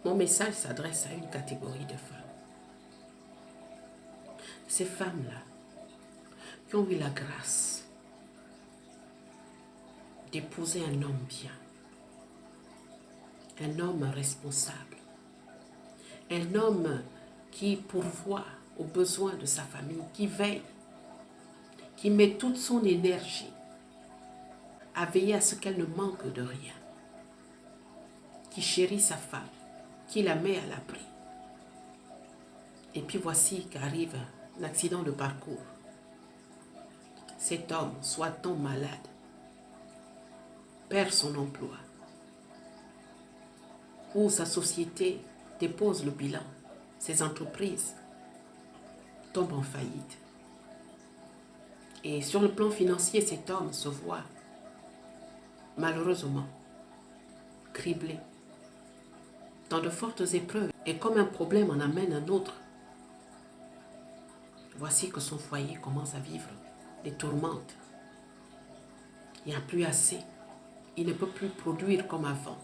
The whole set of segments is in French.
Mon message s'adresse à une catégorie de femmes. Ces femmes-là qui ont eu la grâce d'épouser un homme bien, un homme responsable, un homme qui pourvoit aux besoins de sa famille, qui veille, qui met toute son énergie à veiller à ce qu'elle ne manque de rien, qui chérit sa femme, qui la met à l'abri. Et puis voici qu'arrive un accident de parcours. Cet homme, soit-on malade, perd son emploi, ou sa société dépose le bilan, ses entreprises tombent en faillite. Et sur le plan financier, cet homme se voit malheureusement criblé dans de fortes épreuves. Et comme un problème en amène un autre, voici que son foyer commence à vivre des tourmentes. Il n'y a plus assez. Il ne peut plus produire comme avant.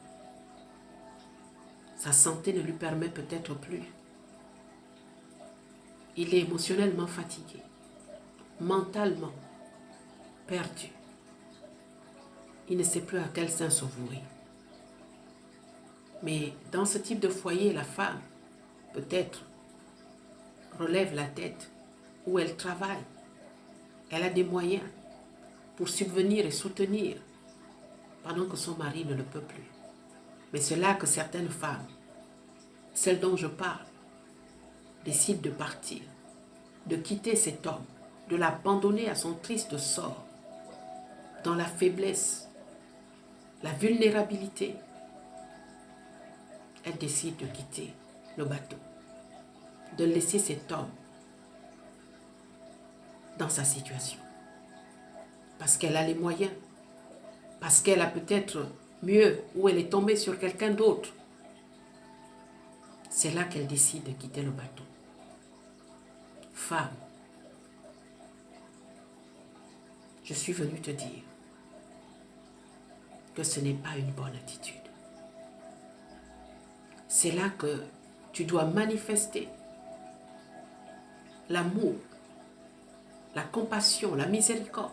Sa santé ne lui permet peut-être plus. Il est émotionnellement fatigué, mentalement perdu. Il ne sait plus à quel sein se vouer. Mais dans ce type de foyer, la femme, peut-être, relève la tête où elle travaille. Elle a des moyens pour subvenir et soutenir pendant que son mari ne le peut plus. Mais c'est là que certaines femmes, celles dont je parle, décident de partir, de quitter cet homme, de l'abandonner à son triste sort, dans la faiblesse, la vulnérabilité. Elle décide de quitter le bateau, de laisser cet homme dans sa situation. Parce qu'elle a les moyens, parce qu'elle a peut-être mieux, ou elle est tombée sur quelqu'un d'autre. C'est là qu'elle décide de quitter le bateau. Femme, je suis venue te dire que ce n'est pas une bonne attitude. C'est là que tu dois manifester l'amour, la compassion, la miséricorde,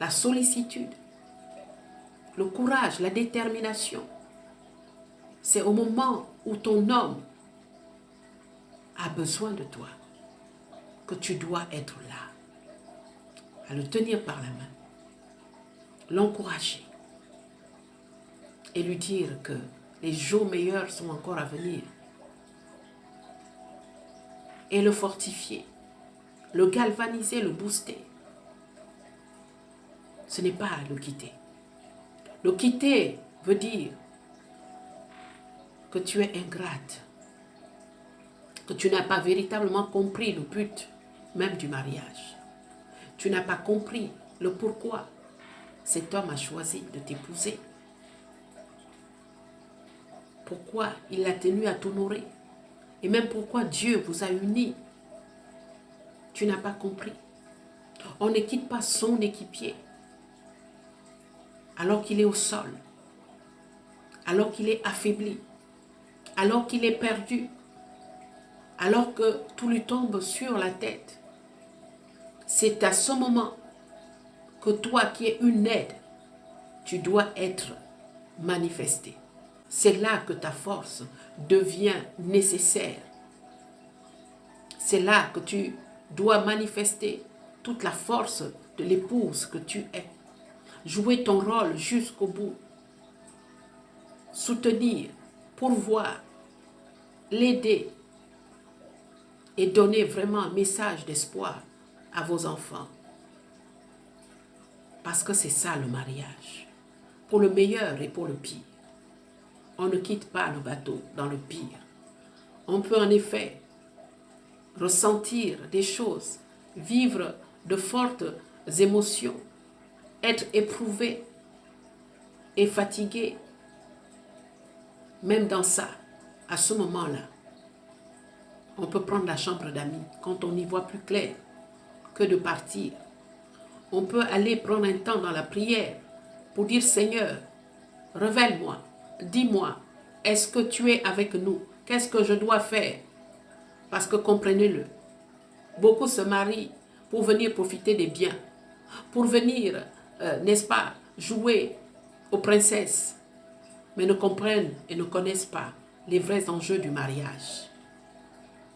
la sollicitude, le courage, la détermination. C'est au moment où ton homme a besoin de toi que tu dois être là, à le tenir par la main, l'encourager et lui dire que les jours meilleurs sont encore à venir et le fortifier, le galvaniser, le booster. Ce n'est pas le quitter. Le quitter veut dire que tu es ingrate, que tu n'as pas véritablement compris le but même du mariage. Tu n'as pas compris le pourquoi cet homme a choisi de t'épouser. Pourquoi il a tenu à t'honorer. Et même pourquoi Dieu vous a unis. Tu n'as pas compris. On ne quitte pas son équipier alors qu'il est au sol, alors qu'il est affaibli, alors qu'il est perdu, alors que tout lui tombe sur la tête. C'est à ce moment que toi qui es une aide, tu dois être manifesté. C'est là que ta force devient nécessaire. C'est là que tu dois manifester toute la force de l'épouse que tu es. Jouer ton rôle jusqu'au bout. Soutenir, pourvoir, l'aider et donner vraiment un message d'espoir à vos enfants. Parce que c'est ça le mariage. Pour le meilleur et pour le pire. On ne quitte pas le bateau dans le pire. On peut en effet ressentir des choses, vivre de fortes émotions, être éprouvé et fatigué. Même dans ça, à ce moment-là, on peut prendre la chambre d'amis quand on n'y voit plus clair que de partir. On peut aller prendre un temps dans la prière pour dire « Seigneur, révèle-moi, dis-moi est-ce que tu es avec nous? Qu'est-ce que je dois faire? Parce que comprenez-le, beaucoup se marient pour venir profiter des biens, pour venir, n'est-ce pas, jouer aux princesses, mais ne comprennent et ne connaissent pas les vrais enjeux du mariage.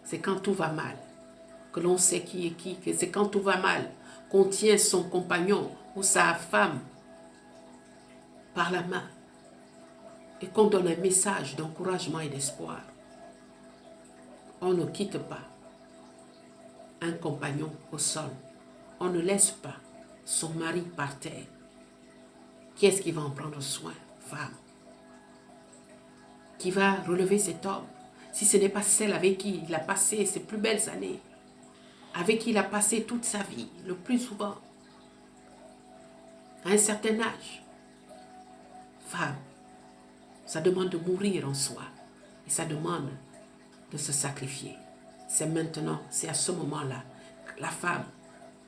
C'est quand tout va mal que l'on sait qui est qui, que c'est quand tout va mal qu'on tient son compagnon ou sa femme par la main et qu'on donne un message d'encouragement et d'espoir. On ne quitte pas un compagnon au sol. On ne laisse pas son mari par terre. Qui est-ce qui va en prendre soin? Femme. Qui va relever cet homme? Si ce n'est pas celle avec qui il a passé ses plus belles années, avec qui il a passé toute sa vie, le plus souvent, à un certain âge. Femme, ça demande de mourir en soi. Et ça demande de se sacrifier. C'est maintenant, c'est à ce moment-là que la femme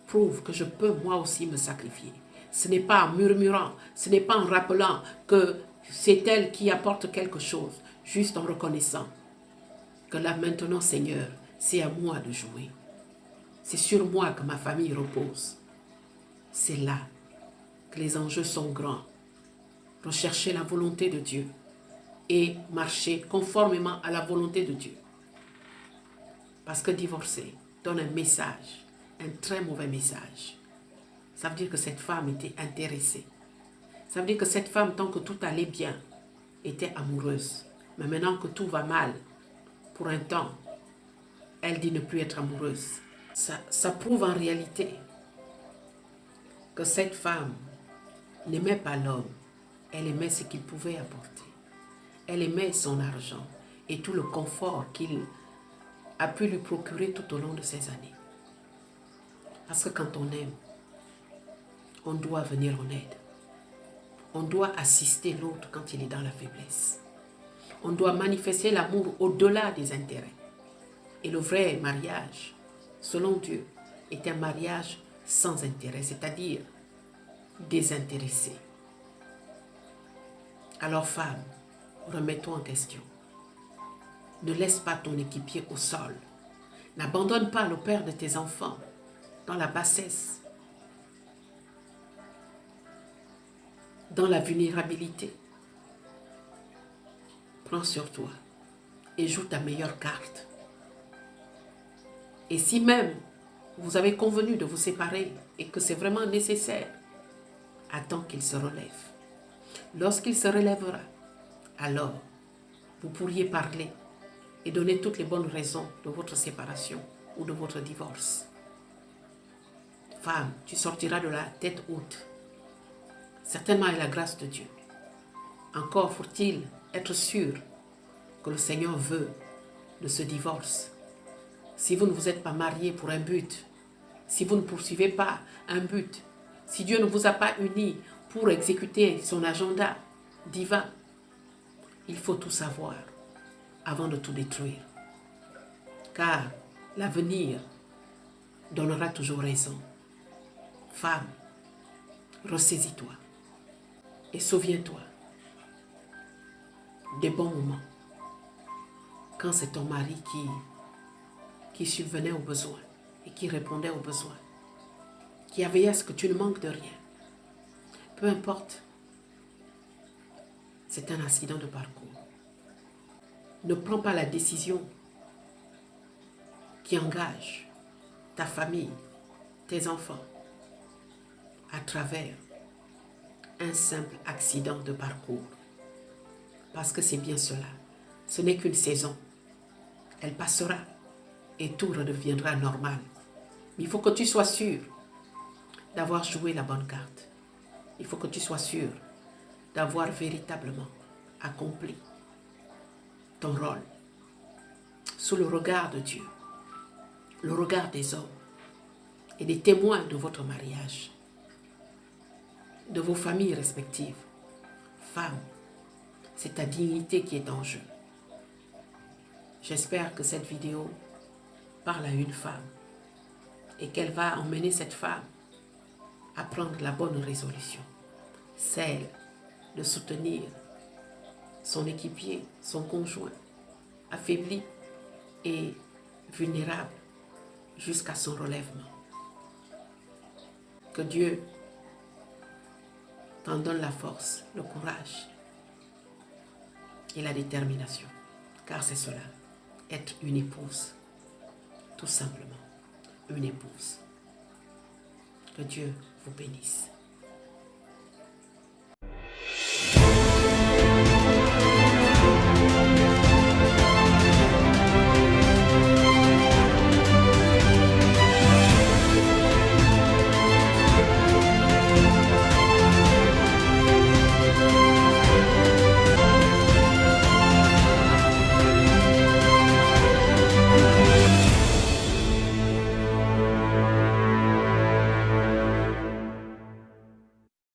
prouve que je peux moi aussi me sacrifier. Ce n'est pas en murmurant, ce n'est pas en rappelant que c'est elle qui apporte quelque chose, juste en reconnaissant que là maintenant, Seigneur, c'est à moi de jouer. C'est sur moi que ma famille repose. C'est là que les enjeux sont grands. Rechercher la volonté de Dieu et marcher conformément à la volonté de Dieu. Parce que divorcer donne un message, un très mauvais message. Ça veut dire que cette femme était intéressée. Ça veut dire que cette femme, tant que tout allait bien, était amoureuse. Mais maintenant que tout va mal, pour un temps, elle dit ne plus être amoureuse. Ça prouve en réalité que cette femme n'aimait pas l'homme. Elle aimait ce qu'il pouvait apporter. Elle aimait son argent et tout le confort qu'il a pu lui procurer tout au long de ces années. Parce que quand on aime, on doit venir en aide. On doit assister l'autre quand il est dans la faiblesse. On doit manifester l'amour au-delà des intérêts. Et le vrai mariage, selon Dieu, est un mariage sans intérêt, c'est-à-dire désintéressé. Alors femme, remets-toi en question. Ne laisse pas ton équipier au sol. N'abandonne pas le père de tes enfants dans la bassesse, dans la vulnérabilité. Prends sur toi et joue ta meilleure carte. Et si même vous avez convenu de vous séparer et que c'est vraiment nécessaire, attends qu'il se relève. Lorsqu'il se relèvera, alors vous pourriez parler et donner toutes les bonnes raisons de votre séparation ou de votre divorce. Femme, tu sortiras de la tête haute, certainement avec la grâce de Dieu. Encore faut-il être sûr que le Seigneur veut de ce divorce. Si vous ne vous êtes pas mariés pour un but, si vous ne poursuivez pas un but, si Dieu ne vous a pas unis pour exécuter son agenda divin, il faut tout savoir avant de tout détruire. Car l'avenir donnera toujours raison. Femme, ressaisis-toi et souviens-toi des bons moments quand c'est ton mari qui subvenait aux besoins et qui répondait aux besoins, qui a veillé à ce que tu ne manques de rien. Peu importe, c'est un accident de parcours. Ne prends pas la décision qui engage ta famille, tes enfants, à travers un simple accident de parcours. Parce que c'est bien cela. Ce n'est qu'une saison. Elle passera et tout redeviendra normal. Mais il faut que tu sois sûr d'avoir joué la bonne carte. Il faut que tu sois sûr d'avoir véritablement accompli ton rôle sous le regard de Dieu, le regard des hommes et des témoins de votre mariage, de vos familles respectives. Femme, c'est ta dignité qui est en jeu. J'espère que cette vidéo parle à une femme et qu'elle va emmener cette femme à prendre la bonne résolution, celle de soutenir son équipier, son conjoint, affaibli et vulnérable jusqu'à son relèvement. Que Dieu t'en donne la force, le courage et la détermination. Car c'est cela, être une épouse. Tout simplement, une épouse. Que Dieu vous bénisse.